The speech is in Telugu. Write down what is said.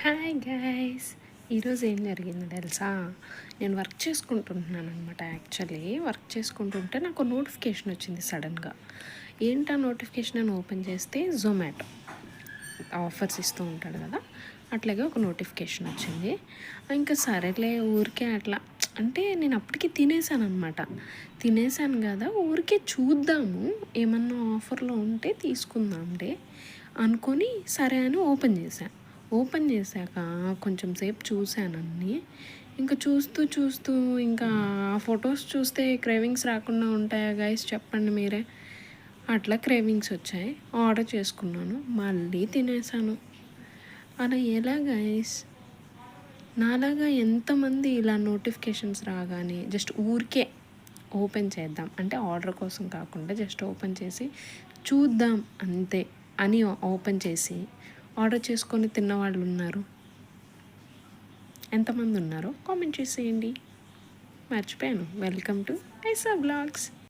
హాయ్ గైస్, ఈరోజు ఏం జరిగిందో తెలుసా? నేను వర్క్ చేసుకుంటున్నాను అనమాట. యాక్చువల్లీ వర్క్ చేసుకుంటుంటే నాకు నోటిఫికేషన్ వచ్చింది సడన్గా. ఏంటా నోటిఫికేషన్ అని ఓపెన్ చేస్తే జొమాటో ఆఫర్స్ ఇస్తూ ఉంటాడు కదా, అట్లాగే ఒక నోటిఫికేషన్ వచ్చింది. ఇంకా సరేలే ఊరికే అట్లా అంటే నేను అప్పటికి తినేసాను అనమాట. తినేసాను కదా, ఊరికే చూద్దాము ఏమన్నా ఆఫర్లో ఉంటే తీసుకుందాంలే అనుకొని సరే అని ఓపెన్ చేశాను. ఓపెన్ చేశాక కొంచెం సేపు చూశాను అన్నీ. ఇంకా చూస్తూ చూస్తూ ఇంకా ఆ ఫొటోస్ చూస్తే క్రేవింగ్స్ రాకుండా ఉంటాయా గైస్, చెప్పండి మీరే. అట్లా క్రేవింగ్స్ వచ్చాయి, ఆర్డర్ చేసుకున్నాను, మళ్ళీ తినేసాను. అలా ఎలా గైస్? నాలాగా ఎంతమంది ఇలా నోటిఫికేషన్స్ రాగానే జస్ట్ ఊరికే ఓపెన్ చేద్దాం అంటే ఆర్డర్ కోసం కాకుండా జస్ట్ ఓపెన్ చేసి చూద్దాం అంతే అని ఓపెన్ చేసి ఆర్డర్ చేసుకొని తిన్నవాళ్ళు ఉన్నారు? ఎంతమంది ఉన్నారో కామెంట్ చేసేయండి. మర్చిపోయాను. వెల్కమ్ టు ఐసా బ్లాగ్స్.